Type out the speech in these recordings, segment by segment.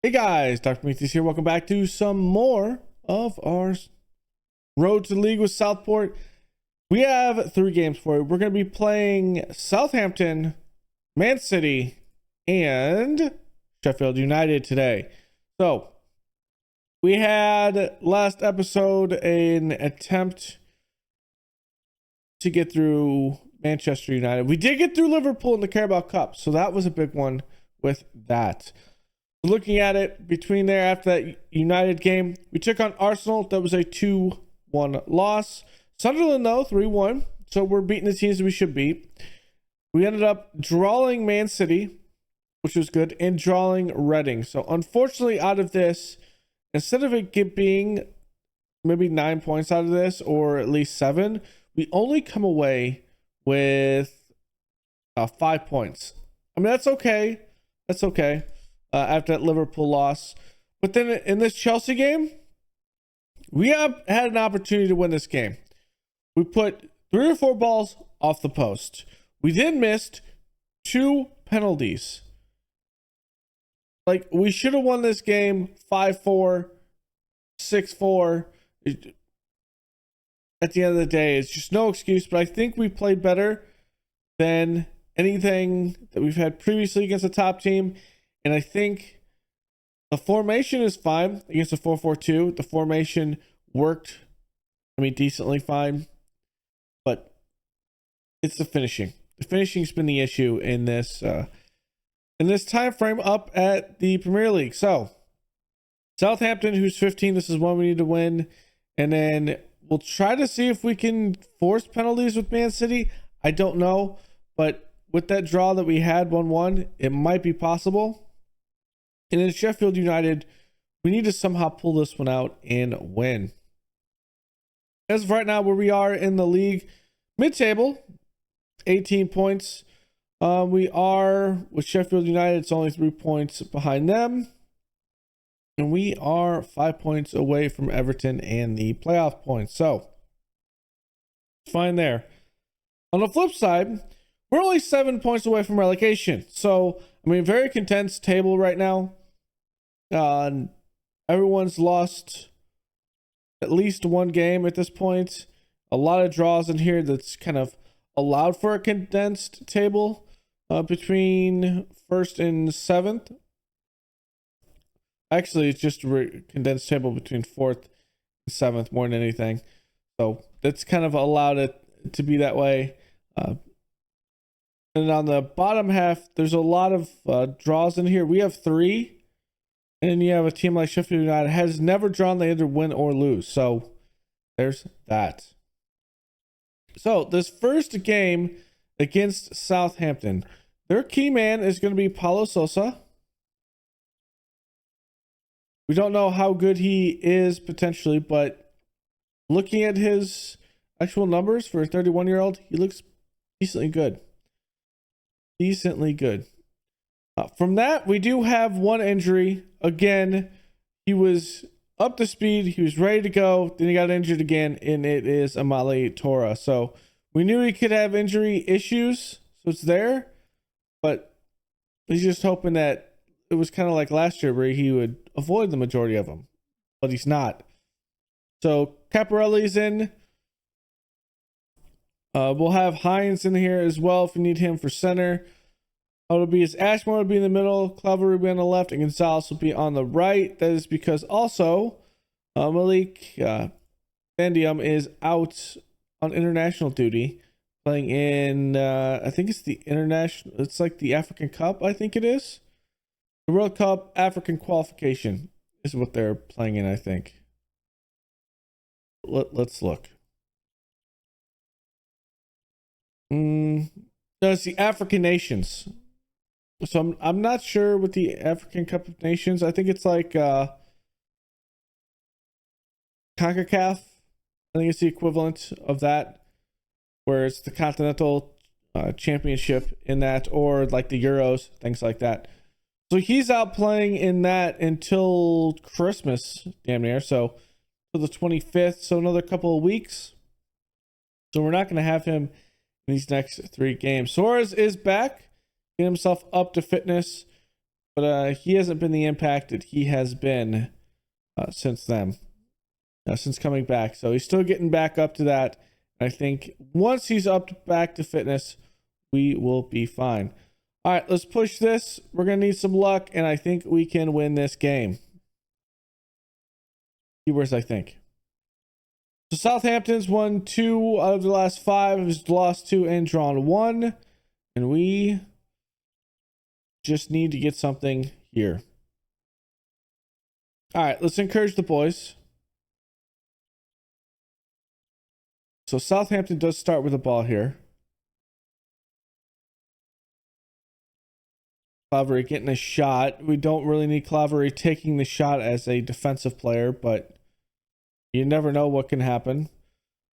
Hey guys, Dr. Prometheus here. Welcome back to some more of our Road to the League with Southport. We have 3 games for you. We're going to be playing Southampton, Man City, and Sheffield United today. So, we had last episode an attempt to get through Manchester United. We did get through Liverpool in the Carabao Cup, so that was a big one with that. Looking at it between there after that United game, we took on Arsenal. That was a 2-1 loss. Sunderland, though, 3-1. So we're beating the teams we should beat. We ended up drawing Man City, which was good, and drawing Reading. So unfortunately, out of this, instead of it being maybe 9 points out of this, or at least 7, we only come away with 5 points. I mean, that's okay. That's okay. After that Liverpool loss. But then in this Chelsea game, we have had an opportunity to win this game. We put 3 or 4 balls off the post. We then missed 2 penalties. Like, we should have won this game 5-4, 6-4. At the end of the day, it's just no excuse, but I think we played better than anything that we've had previously against a top team. And I think the formation is fine against a 4-4-2. The formation worked, decently fine. But it's the finishing. The finishing's been the issue in this time frame up at the Premier League. So, Southampton, who's 15, this is one we need to win. And then we'll try to see if we can force penalties with Man City. I don't know. But with that draw that we had, 1-1, it might be possible. And in Sheffield United, we need to somehow pull this one out and win. As of right now, where we are in the league, mid-table, 18 points. We are, with Sheffield United, it's only 3 points behind them. And we are 5 points away from Everton and the playoff points. So, it's fine there. On the flip side, we're only 7 points away from relegation. So, very condensed table right now. Everyone's lost at least 1 game at this point. A lot of draws in here that's kind of allowed for a condensed table between 1st and 7th. Actually, it's just a condensed table between 4th and 7th more than anything. So that's kind of allowed it to be that way. And on the bottom half, there's a lot of draws in here. We have 3. And then you have a team like Sheffield United has never drawn. They either win or lose. So there's that. So this first game against Southampton, their key man is going to be Paulo Sousa. We don't know how good he is potentially, but looking at his actual numbers for a 31-year-old, he looks decently good. Decently good. From that, we do have 1 injury. Again, he was up to speed. He was ready to go. Then he got injured again, and it is Amale Tora. So we knew he could have injury issues, so it's there. But he's just hoping that it was kind of like last year where he would avoid the majority of them. But he's not. So Caparelli's in. We'll have Hines in here as well if you need him for center. It'll be Ashmore will be in the middle, Clover will be on the left, and Gonzalez will be on the right. That is because also Malik Bandium is out on international duty, playing in I think it's the international. It's like the African Cup. I think it is the World Cup African qualification is what they're playing in. I think. Let's look. No, it's the African Nations. So I'm not sure with the African Cup of Nations. I think it's like CONCACAF. I think it's the equivalent of that, where it's the Continental Championship in that, or like the Euros, things like that. So he's out playing in that until Christmas, damn near. So till the 25th, so another couple of weeks. So we're not going to have him in these next 3 games. Suarez is back, getting himself up to fitness. but he hasn't been the impact that he has been since then, since coming back. So he's still getting back up to that. I think once he's up back to fitness, we will be fine. All right, let's push this. We're going to need some luck, and I think we can win this game. Keywords, I think. So Southampton's won 2 out of the last 5. Has lost 2 and drawn 1. And we just need to get something here. All right, let's encourage the boys. So Southampton does start with the ball here. Clavery getting a shot. We don't really need Clavery taking the shot as a defensive player, but you never know what can happen.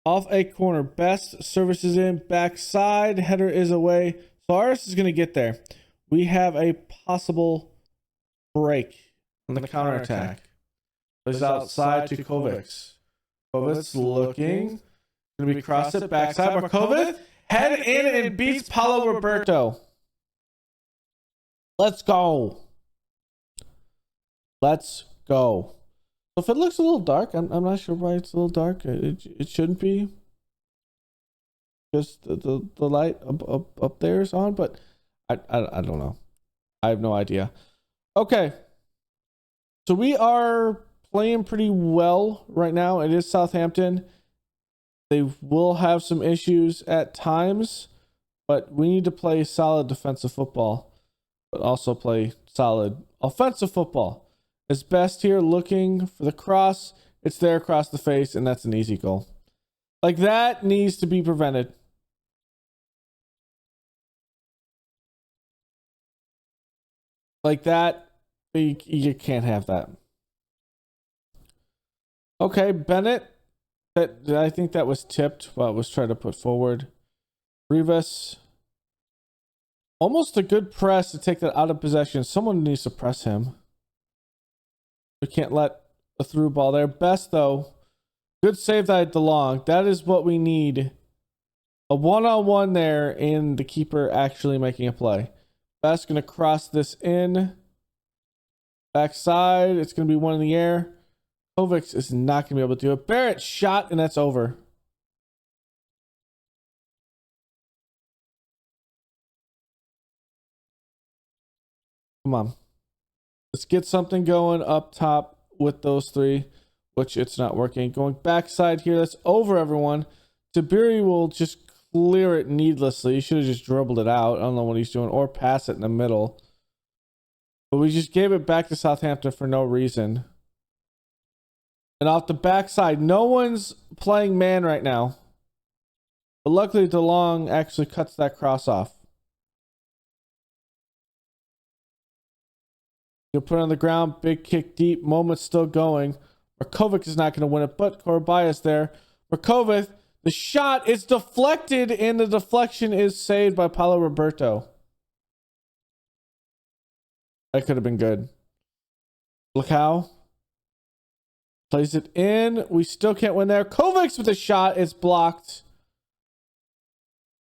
Off a corner. Best services in. Backside. Header is away. Suarez is going to get there. We have a possible break on the counterattack. Plays outside to Kovacs. Kovacs looking. Going to be crossed it. Backside. Markovic. Head in and beats Paulo Roberto. Let's go. Let's go. So if it looks a little dark, I'm not sure why it's a little dark. It shouldn't be. Just the light up there is on, but I don't know. I have no idea. Okay. So we are playing pretty well right now. It is Southampton. They will have some issues at times, but we need to play solid defensive football, but also play solid offensive football. It's Best here looking for the cross. It's there across the face, and that's an easy goal. Like, that needs to be prevented. Like that, you can't have that. Okay, Bennett. I think that was tipped while it was trying to put forward. Rivas. Almost a good press to take that out of possession. Someone needs to press him. We can't let a through ball there. Best, though. Good save that DeLong. That is what we need. A one-on-one there, and the keeper actually making a play. Best going to cross this in. Backside. It's going to be one in the air. Kovacs is not going to be able to do it. Barrett shot, and that's over. Come on. Let's get something going up top with those 3, which it's not working. Going backside here. That's over, everyone. Tiberi will just clear it needlessly. He should have just dribbled it out. I don't know what he's doing. Or pass it in the middle. But we just gave it back to Southampton for no reason. And off the backside, no one's playing man right now. But luckily, DeLong actually cuts that cross off. He'll put it on the ground. Big kick deep. Moment still going. Markovic is not going to win it, but Korbaya's there. Markovic, the shot is deflected, and the deflection is saved by Paulo Roberto. That could have been good. Look how. Plays it in. We still can't win there. Kovacs with a shot. It's blocked.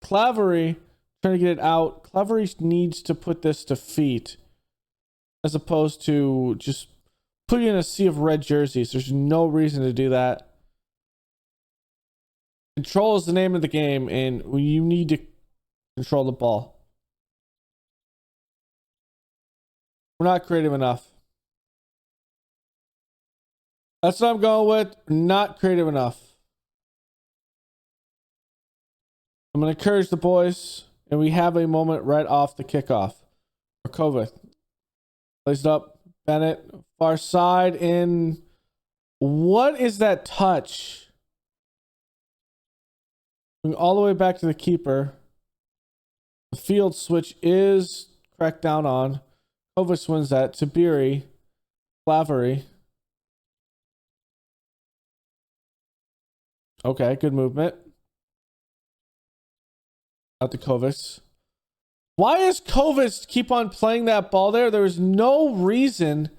Clavery trying to get it out. Clavery needs to put this to feet, as opposed to just putting in a sea of red jerseys. There's no reason to do that. Control is the name of the game, and you need to control the ball. We're not creative enough. That's what I'm going with. Not creative enough. I'm going to encourage the boys, and we have a moment right off the kickoff. Markovic plays it up. Bennett, far side in. What is that touch? Going all the way back to the keeper. The field switch is cracked down on. Kovac wins that. Tiberi. Clavery. Okay, good movement. Out to Kovac. Why does Kovac keep on playing that ball there? There is no reason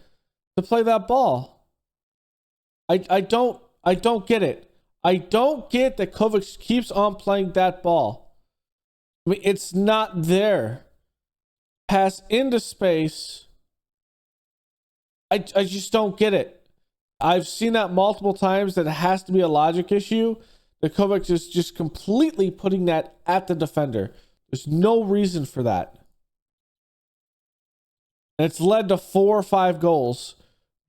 to play that ball. I don't get it. I don't get that Kovac keeps on playing that ball. I mean, it's not there. Pass into space. I just don't get it. I've seen that multiple times that it has to be a logic issue. The Kovacs is just completely putting that at the defender. There's no reason for that. And it's led to 4 or 5 goals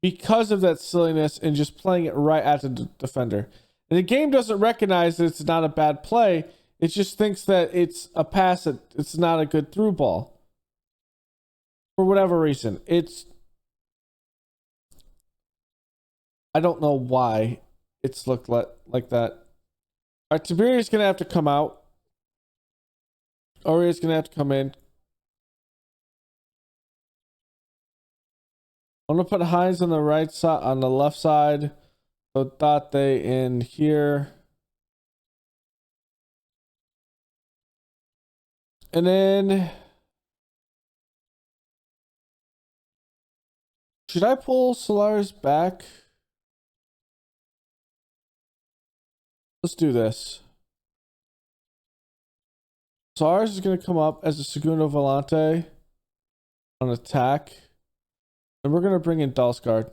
because of that silliness and just playing it right at the defender. And the game doesn't recognize that it's not a bad play. It just thinks that it's a pass, it's not a good through ball. For whatever reason. I don't know why it's looked like that. All right, Tiberius going to have to come out. Oria's going to have to come in. I'm going to put Hines on the right side, on the left side. So Date in here. And then should I pull Solaris back? Let's do this. Solaris is going to come up as a Segundo Volante on attack. And we're going to bring in Dalsgaard.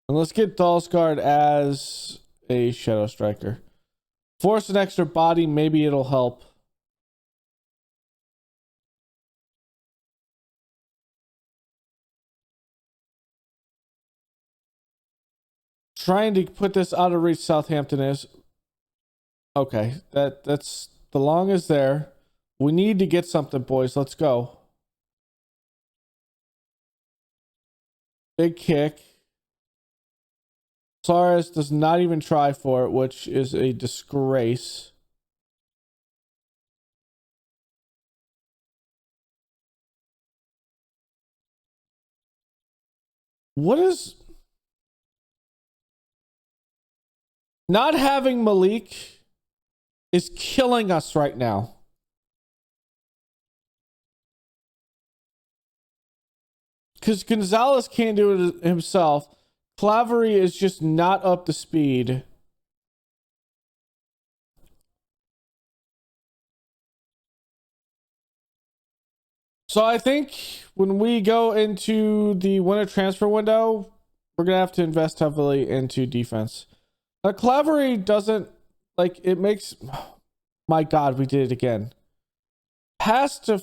And let's get Dalsgaard as a Shadow Striker. Force an extra body, maybe it'll help. Trying to put this out of reach, Southampton is. Okay, that's the long is there. We need to get something, boys. Let's go. Big kick. Suarez does not even try for it, which is a disgrace. What is... Not having Malik is killing us right now. Because Gonzalez can't do it himself. Clavery is just not up to speed. So I think when we go into the winter transfer window, we're going to have to invest heavily into defense. Clavery doesn't, like, it makes... My God, we did it again. Pass to...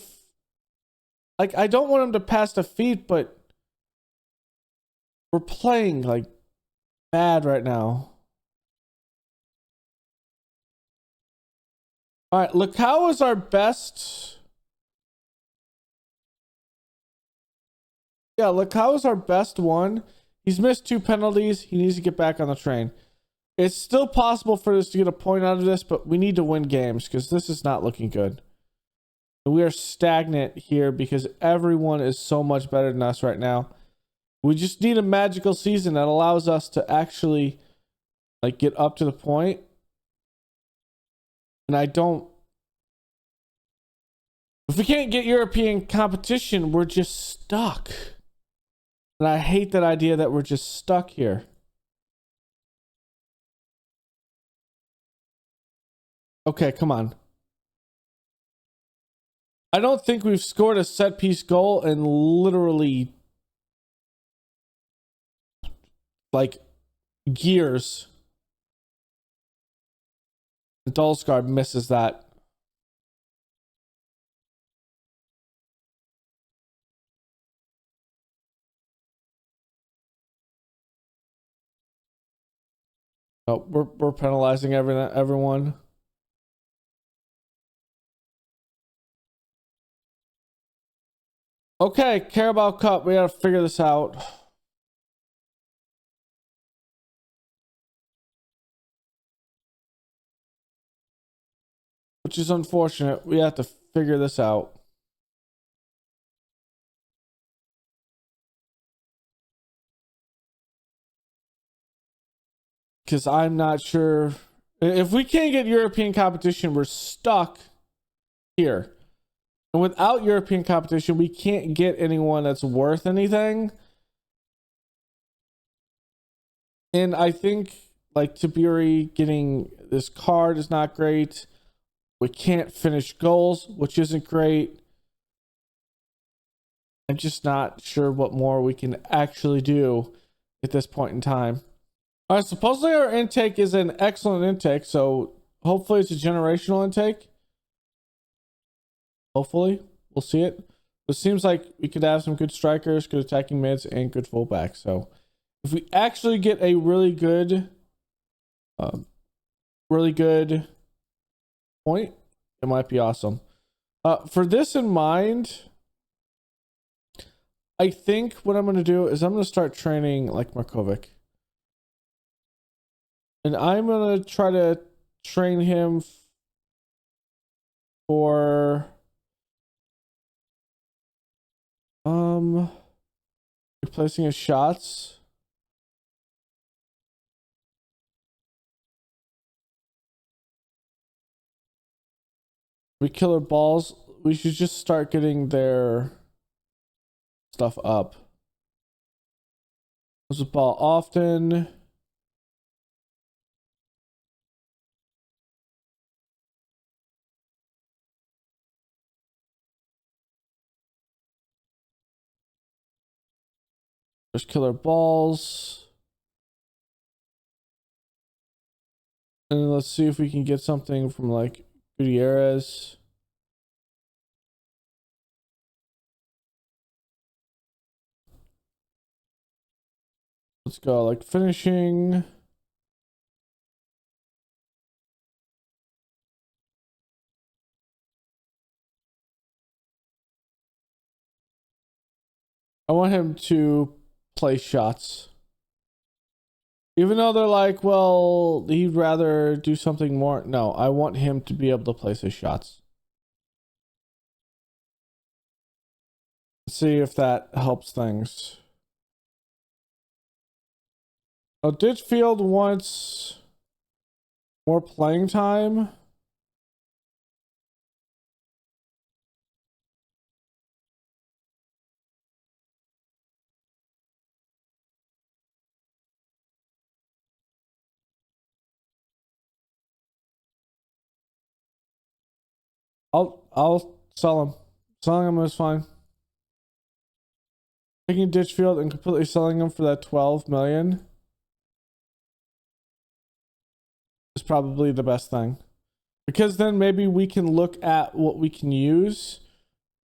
Like, I don't want him to pass to feet, but... We're playing, like, bad right now. Alright, Lukau is our best... Yeah, Lukau is our best one. He's missed 2 penalties. He needs to get back on the train. It's still possible for us to get a point out of this, but we need to win games because this is not looking good. We are stagnant here because everyone is so much better than us right now. We just need a magical season that allows us to actually, like, get up to the point. And I don't... If we can't get European competition, we're just stuck. And I hate that idea that we're just stuck here. Okay, come on. I don't think we've scored a set piece goal in literally like years. Dalsgaard misses that. Oh, we're penalizing everyone. Okay, Carabao Cup. We gotta figure this out. Which is unfortunate. We have to figure this out. Because I'm not sure. If we can't get European competition, we're stuck here. And without European competition, we can't get anyone that's worth anything. And I think, like, Tiberi getting this card is not great. We can't finish goals, which isn't great. I'm just not sure what more we can actually do at this point in time. All right, supposedly our intake is an excellent intake, so hopefully it's a generational intake. Hopefully, we'll see it. It seems like we could have some good strikers, good attacking mids, and good fullbacks. So if we actually get a really good point, it might be awesome. For this in mind, I think what I'm going to do is I'm going to start training like Markovic. And I'm going to try to train him for replacing his shots. We kill our balls. We should just start getting their stuff up. Lose the ball often. Just kill our balls. And let's see if we can get something from like Gutierrez. Let's go like finishing. I want him to play shots. Even though they're like, well, he'd rather do something more. No, I want him to be able to place his shots. Let's see if that helps things. Oh, Ditchfield wants more playing time. I'll sell him. Selling him is fine. Taking Ditchfield and completely selling him for that 12 million is probably the best thing. Because then maybe we can look at what we can use.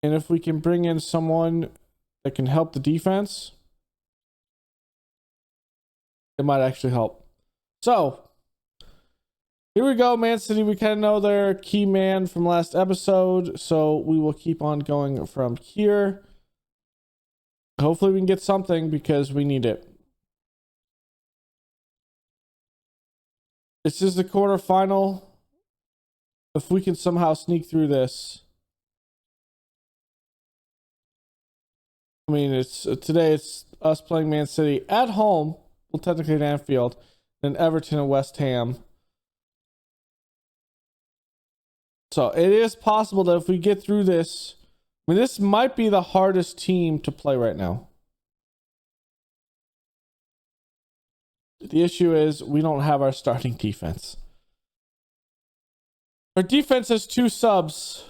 And if we can bring in someone that can help the defense, it might actually help. So here we go, Man City. We kind of know their key man from last episode, so we will keep on going from here. Hopefully we can get something because we need it. This is the quarterfinal. If we can somehow sneak through this. I mean, it's today it's us playing Man City at home. Well, technically at Anfield. Then Everton and West Ham. So it is possible that if we get through this, I mean, this might be the hardest team to play right now. The issue is we don't have our starting defense. Our defense has 2 subs.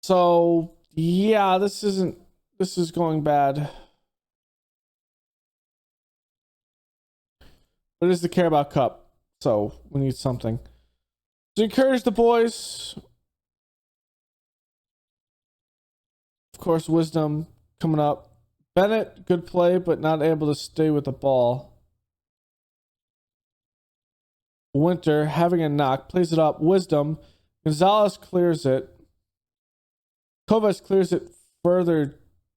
So yeah, this is going bad. But it is the Carabao Cup, so we need something. To encourage the boys. Of course, Wisdom coming up. Bennett, good play, but not able to stay with the ball. Winter having a knock, plays it up. Wisdom. Gonzalez clears it. Kovacs clears it further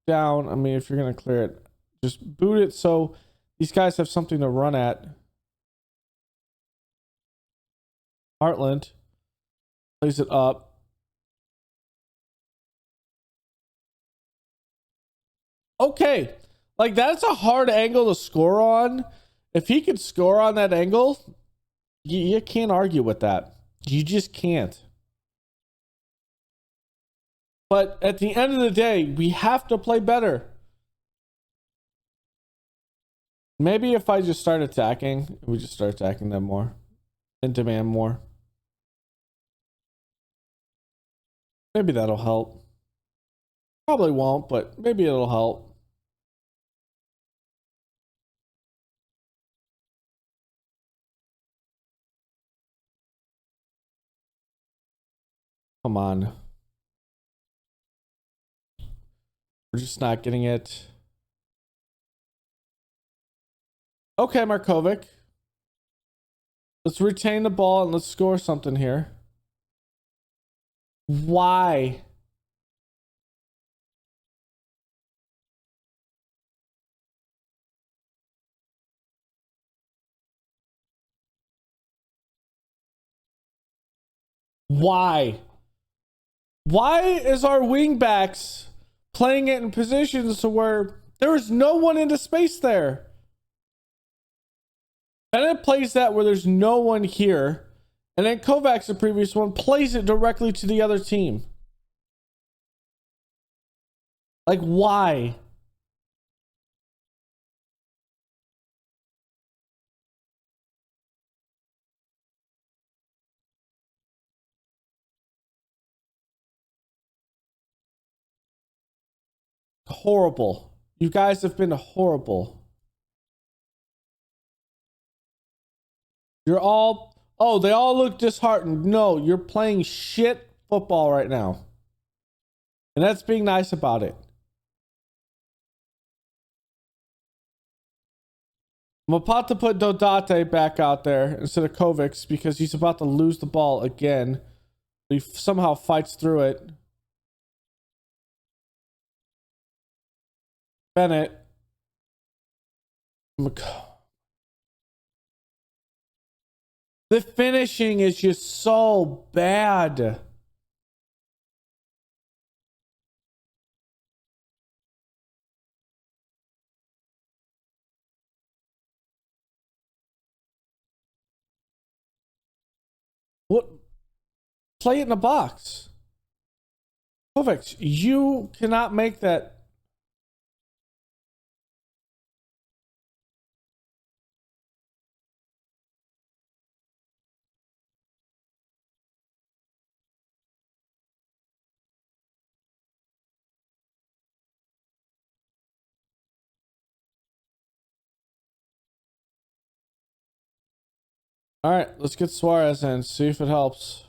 down. I mean, if you're going to clear it, just boot it so these guys have something to run at. Heartland plays it up. Okay, like that's a hard angle to score on. If he could score on that angle, you can't argue with that. You just can't. But at the end of the day, we have to play better. Maybe if I just start attacking, we just start attacking them more and demand more. Maybe that'll help. Probably won't, but maybe it'll help. Come on. We're just not getting it. Okay, Markovic. Let's retain the ball and let's score something here. Why? Why? Why is our wingbacks playing it in positions to where there is no one into space there? And it plays that where there's no one here. And then Kovacs, the previous one, plays it directly to the other team. Like, why? Horrible. You guys have been horrible. You're all... Oh, they all look disheartened. No, you're playing shit football right now. And that's being nice about it. I'm about to put Dodate back out there instead of Kovacs because he's about to lose the ball again. He somehow fights through it. Bennett. The finishing is just so bad. What? Play it in the box. Kovacs, you cannot make that. All right, let's get Suarez in. See if it helps.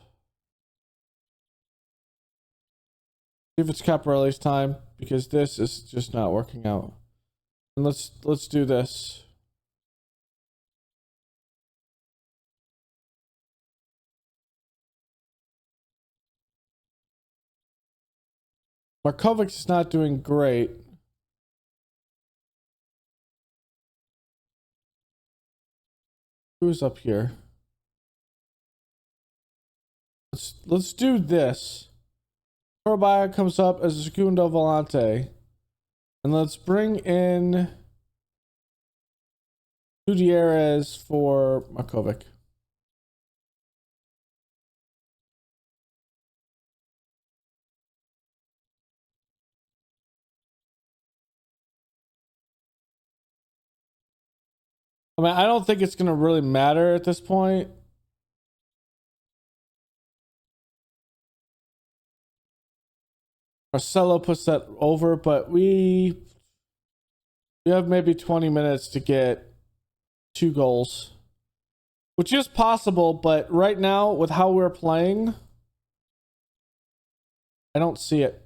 See if it's Caparelli's time because this is just not working out. And let's do this. Markovic is not doing great. Who's up here? Let's do this. Torabaya comes up as a Segundo Volante. And let's bring in Gutierrez for Markovic. I mean, I don't think it's going to really matter at this point. Marcelo puts that over, but we have maybe 20 minutes to get 2 goals, which is possible, but right now with how we're playing, I don't see it.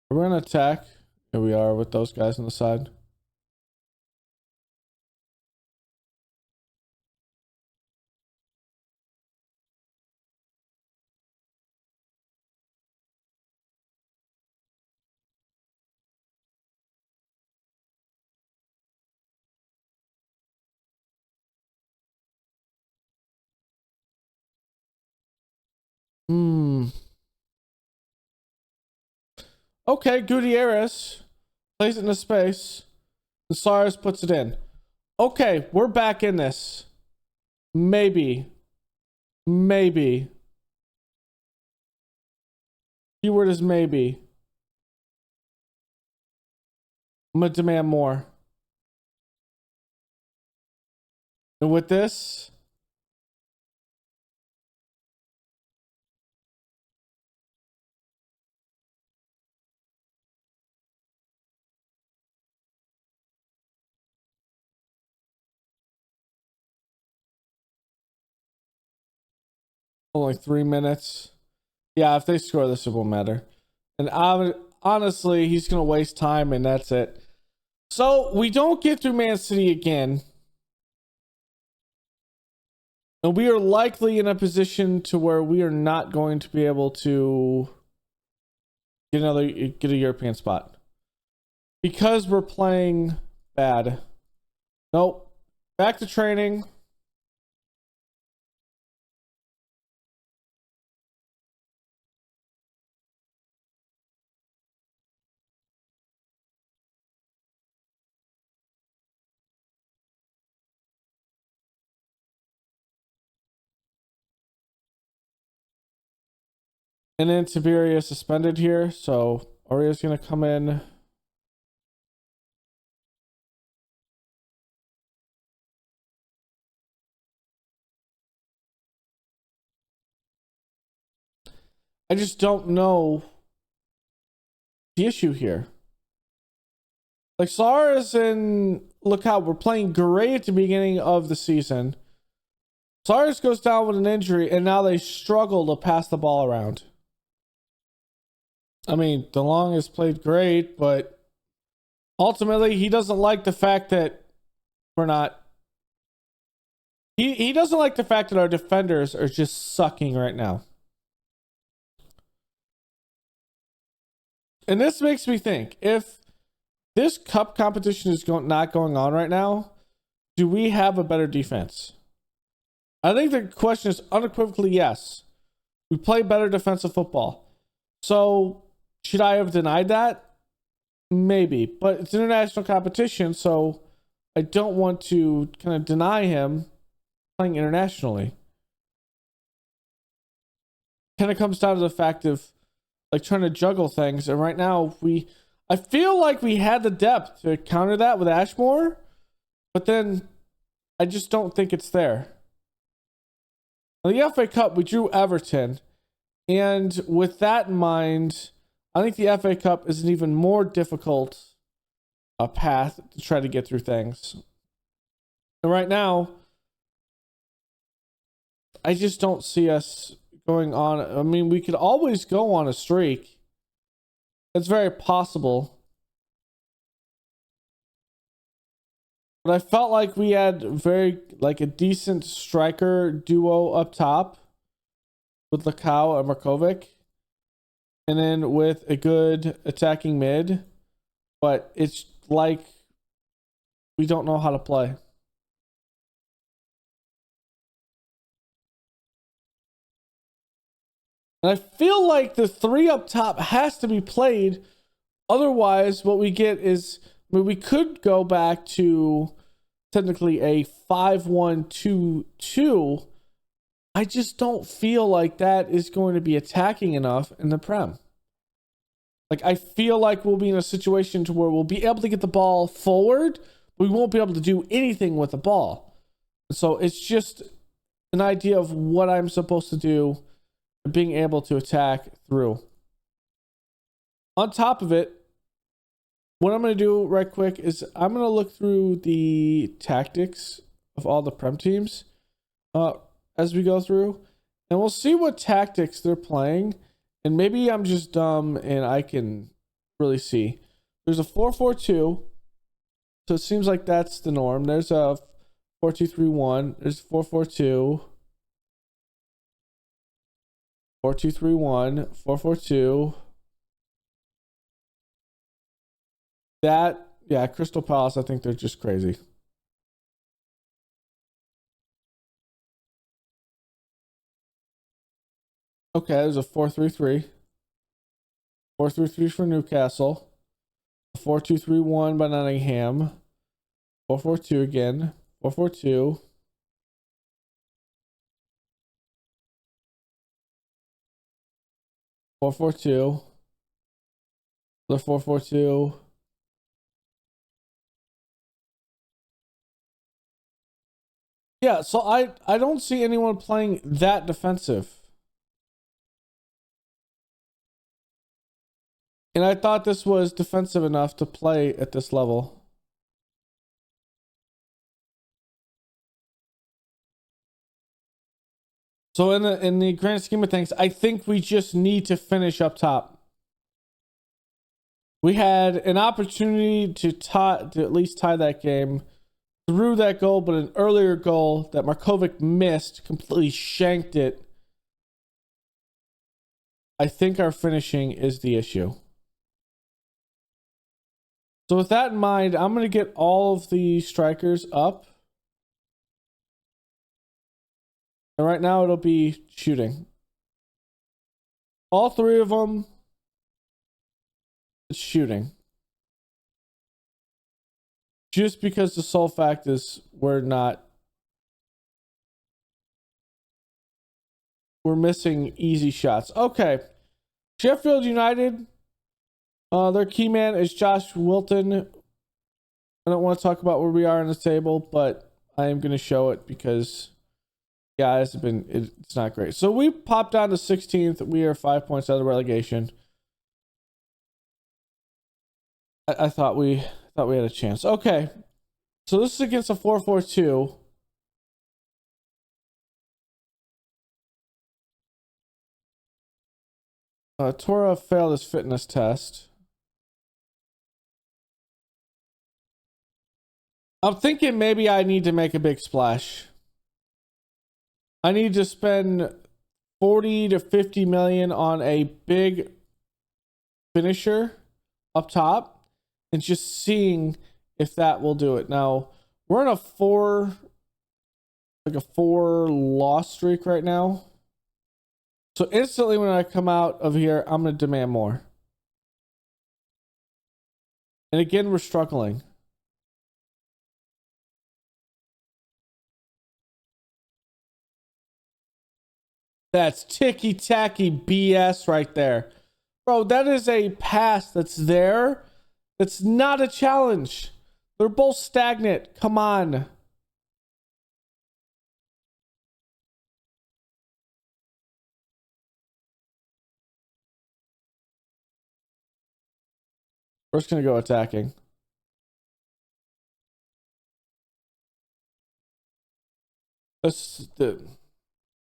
We're going to attack. Here we are with those guys on the side. Okay, Gutierrez plays it in the space. And Suarez puts it in. Okay, we're back in this. Maybe. Maybe. Keyword is maybe. I'm gonna demand more. And with this, Only 3 minutes. Yeah, if they score this, it won't matter. And honestly, he's going to waste time, and that's it. So we don't get through Man City again. And we are likely in a position to where we are not going to be able to get a European spot. Because we're playing bad. Nope. Back to training. And then Tiberia suspended here, so Oria's going to come in. I just don't know the issue here. Like Suarez and look how we're playing great at the beginning of the season. Suarez goes down with an injury, and now they struggle to pass the ball around. I mean, DeLong has played great, but ultimately he doesn't like the fact that we're not. He doesn't like the fact that our defenders are just sucking right now. And this makes me think, if this cup competition is not going on right now, do we have a better defense? I think the question is unequivocally yes. We play better defensive football. So should I have denied that? Maybe, but it's international competition, so I don't want to kind of deny him playing internationally. Kind of comes down to the fact of like trying to juggle things, and right now I feel like we had the depth to counter that with Ashmore, but then I just don't think it's there. In the FA Cup, we drew Everton, and with that in mind, I think the FA Cup is an even more difficult path to try to get through things. And right now, I just don't see us going on. I mean, we could always go on a streak. It's very possible. But I felt like we had a decent striker duo up top with Lacau and Markovic. And then with a good attacking mid. But it's like we don't know how to play. And I feel like the three up top has to be played. Otherwise, what we get is, I mean, we could go back to technically a 5-1-2-2. I just don't feel like that is going to be attacking enough in the Prem. Like, I feel like we'll be in a situation to where we'll be able to get the ball forward, but we won't be able to do anything with the ball. So it's just an idea of what I'm supposed to do, being able to attack through. On top of it, what I'm going to do right quick is I'm going to look through the tactics of all the Prem teams as we go through, and we'll see what tactics they're playing. And maybe I'm just dumb and I can really see. There's a 4-4-2, so it seems like that's the norm. There's a 4-2-3-1. There's 4-4-2. 4-2-3-1, 4-4-2. That, yeah, Crystal Palace, I think they're just crazy. Okay, there's a 4-3-3. 4-3-3 for Newcastle. 4-2-3-1 by Nottingham. 4-4-2 again. 4-4-2. 4-4-2. The 4-4-2. Yeah, so I don't see anyone playing that defensive. And I thought this was defensive enough to play at this level. So in the grand scheme of things, I think we just need to finish up top. We had an opportunity to at least tie that game through that goal, but an earlier goal that Markovic missed, completely shanked it. I think our finishing is the issue. So with that in mind, I'm going to get all of the strikers up. And right now it'll be shooting. All three of them, it's shooting. Just because the sole fact is we're missing easy shots. Okay. Sheffield United, their key man is Josh Wilton. I don't want to talk about where we are on the table, but I am going to show it because, yeah, it's not great. So we popped down to 16th. We are 5 points out of relegation. I thought we had a chance. Okay. So this is against a 4-4-2. Tora failed his fitness test. I'm thinking maybe I need to make a big splash. I need to spend 40 to 50 million on a big finisher up top and just seeing if that will do it. Now, we're in a 4 loss streak right now. So instantly when I come out of here, I'm going to demand more. And again, we're struggling. That's ticky-tacky BS right there. Bro, that is a pass that's there. That's not a challenge. They're both stagnant. Come on. We're just going to go attacking.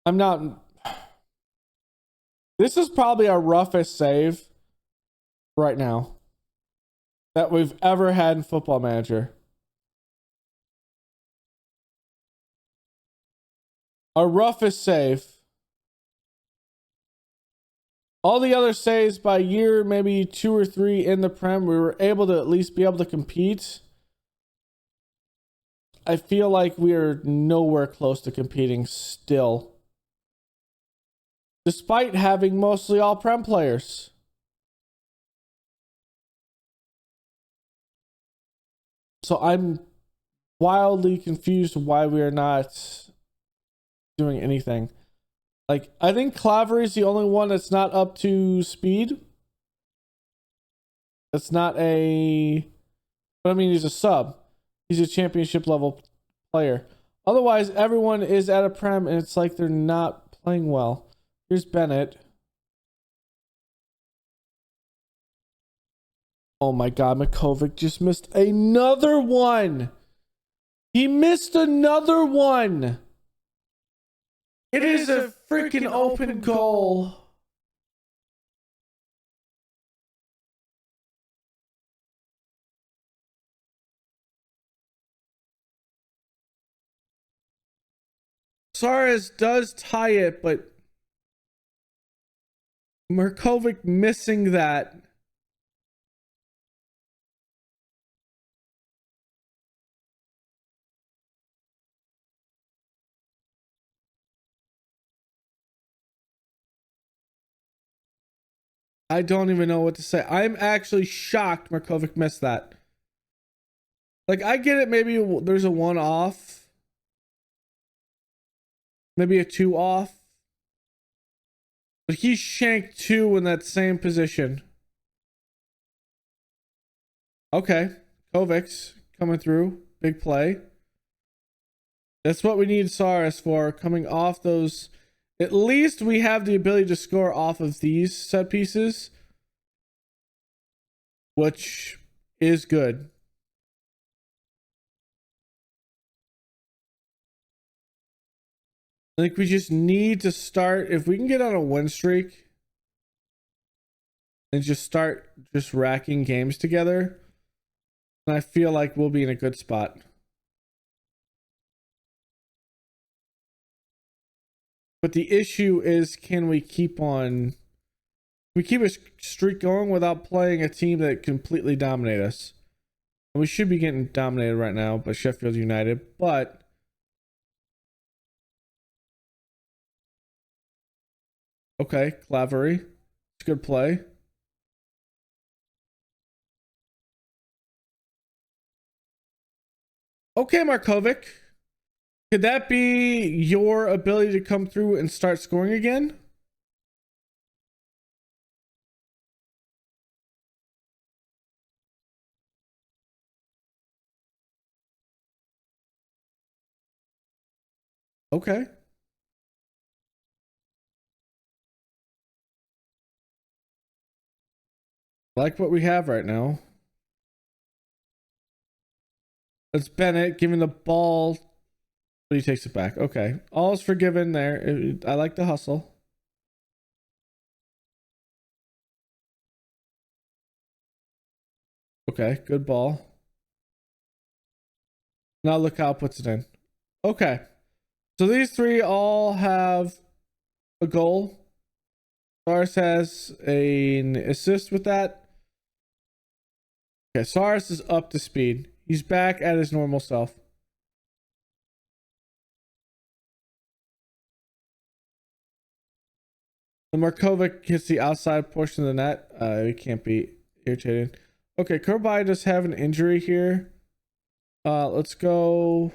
I'm not... This is probably our roughest save right now that we've ever had in Football Manager. Our roughest save. All the other saves by year, maybe 2 or 3 in the Prem, we were able to at least be able to compete. I feel like we are nowhere close to competing still. Despite having mostly all Prem players. So I'm wildly confused why we are not doing anything. Like, I think Clavery is the only one that's not up to speed. That's not a... But I mean, he's a sub. He's a championship level player. Otherwise, everyone is at a Prem and it's like they're not playing well. Here's Bennett. Oh my God, Makovic just missed another one. He missed another one. It is a freaking open goal. Suarez does tie it, but Markovic missing that. I don't even know what to say. I'm actually shocked Markovic missed that. Like, I get it. Maybe there's a 1 off. Maybe a 2 off. But he shanked 2 in that same position. Okay. Kovacs coming through. Big play. That's what we need Saris for. Coming off those... At least we have the ability to score off of these set pieces, which is good. I think we just need to start. If we can get on a win streak and just start just racking games together, then I feel like we'll be in a good spot. But the issue is, can we keep a streak going without playing a team that completely dominate us? And we should be getting dominated right now by Sheffield United, but okay, Clavery. It's a good play. Okay, Markovic. Could that be your ability to come through and start scoring again? Okay. Like what we have right now. It's Bennett giving the ball, but he takes it back. Okay. All is forgiven there. I like the hustle. Okay. Good ball. Now look how it puts it in. Okay. So these three all have a goal. Saris has an assist with that. Okay. Saris is up to speed. He's back at his normal self. The Markovic hits the outside portion of the net. It can't be irritating. Okay, Kirby does have an injury here. Let's go.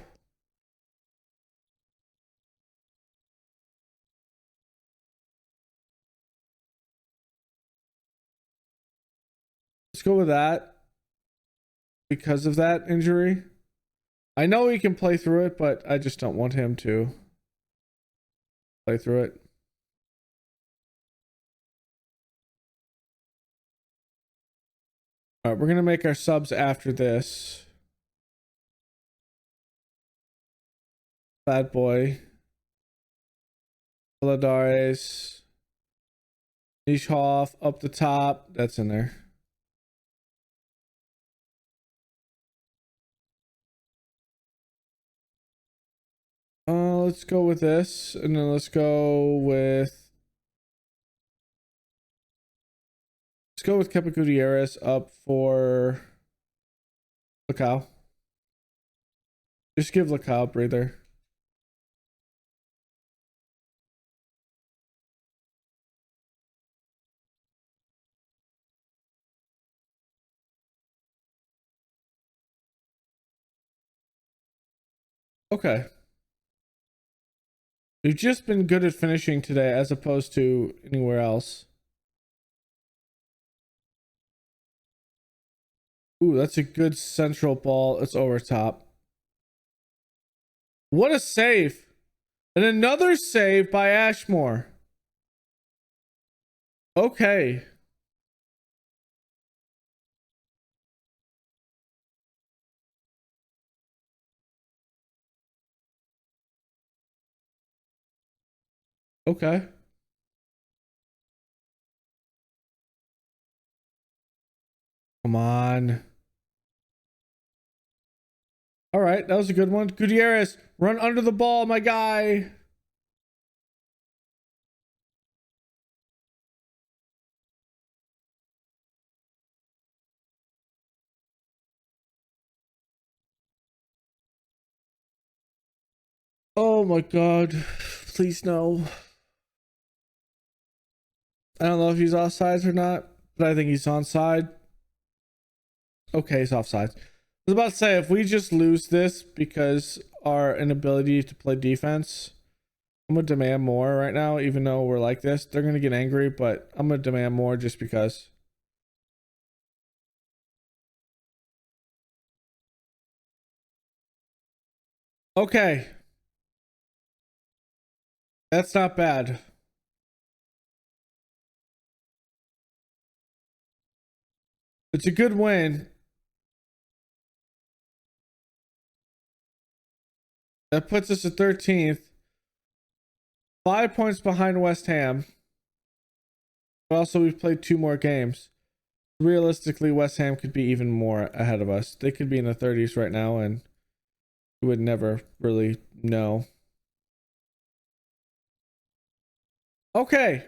Let's go with that because of that injury. I know he can play through it, but I just don't want him to play through it. All right, we're going to make our subs after this. Bad boy. Valadares. Nishhoff up the top. That's in there. Let's go with this. And then let's go with Kepa Gutierrez up for Lacau. Just give Lacau a breather. Okay. We've just been good at finishing today as opposed to anywhere else. Ooh, that's a good central ball. It's over top. What a save. And another save by Ashmore. Okay. Okay. Come on. All right, that was a good one. Gutierrez, run under the ball, my guy. Oh my God. Please no. I don't know if he's offsides or not, but I think he's onside. Okay, he's offsides. I was about to say, if we just lose this because our inability to play defense, I'm gonna demand more right now, even though we're like this. They're gonna get angry, but I'm gonna demand more just because. Okay. That's not bad. It's a good win. That puts us at 13th. 5 points behind West Ham. But also, we've played 2 more games. Realistically, West Ham could be even more ahead of us. They could be in the 30s right now, and we would never really know. Okay.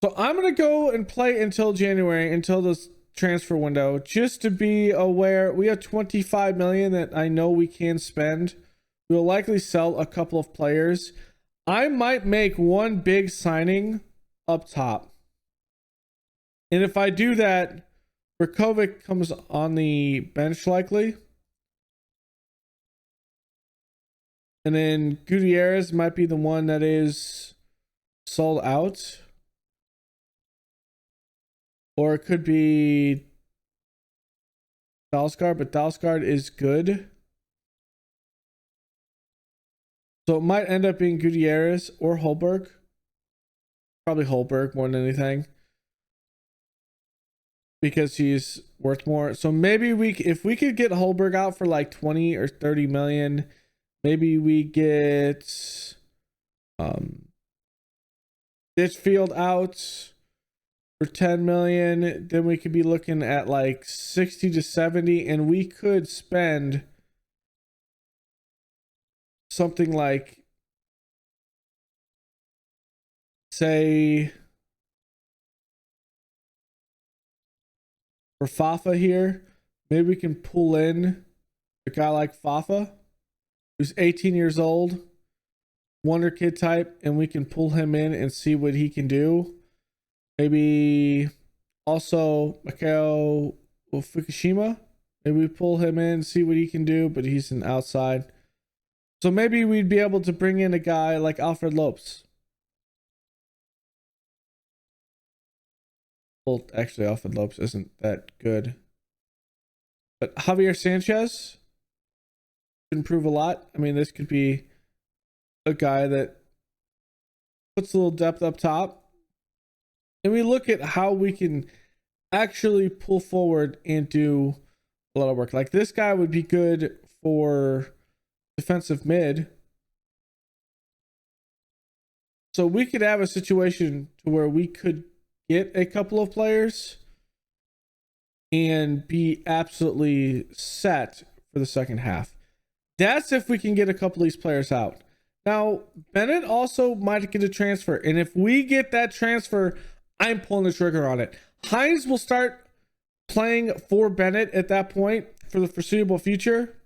So I'm going to go and play until January, until this transfer window, just to be aware. We have 25 million that I know we can spend. We'll likely sell a couple of players. I might make one big signing up top. And if I do that, Rakovic comes on the bench likely. And then Gutierrez might be the one that is sold out. Or it could be Dalsgaard, but Dalsgaard is good. So it might end up being Gutierrez or Holberg. Probably Holberg more than anything, because he's worth more. So maybe if we could get Holberg out for like 20 or 30 million, maybe we get Ditchfield out for 10 million, then we could be looking at like 60 to 70, and we could spend something like, say, for Fafa here, maybe we can pull in a guy like Fafa, who's 18 years old, wonder kid type, and we can pull him in and see what he can do. Maybe also Mikao Fukushima. Maybe we pull him in, see what he can do, but he's an outside. So maybe we'd be able to bring in a guy like Alfred Lopes. Well, actually, Alfred Lopes isn't that good. But Javier Sanchez could improve a lot. I mean, this could be a guy that puts a little depth up top. And we look at how we can actually pull forward and do a lot of work. Like this guy would be good for defensive mid. So we could have a situation to where we could get a couple of players and be absolutely set for the second half. That's if we can get a couple of these players out. Now, Bennett also might get a transfer. And if we get that transfer, I'm pulling the trigger on it. Hines will start playing for Bennett at that point for the foreseeable future.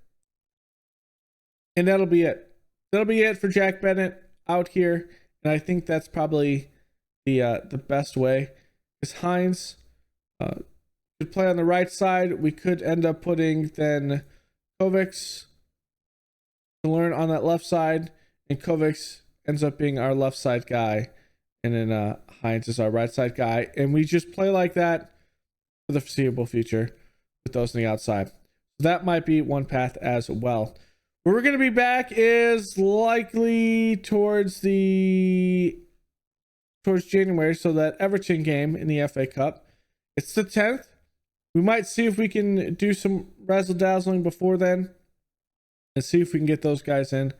And that'll be it. That'll be it for Jack Bennett out here. And I think that's probably the best way. Is Hines could play on the right side. We could end up putting then Kovacs to learn on that left side. And Kovacs ends up being our left side guy. And then Hines is our right side guy. And we just play like that for the foreseeable future with those on the outside. So that might be one path as well. Where we're going to be back is likely towards January. So that Everton game in the FA Cup. It's the 10th. We might see if we can do some razzle dazzling before then. And see if we can get those guys in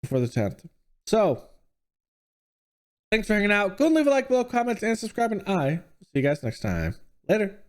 before the 10th. So, thanks for hanging out. Go and leave a like below, comments, and subscribe. And I will see you guys next time. Later.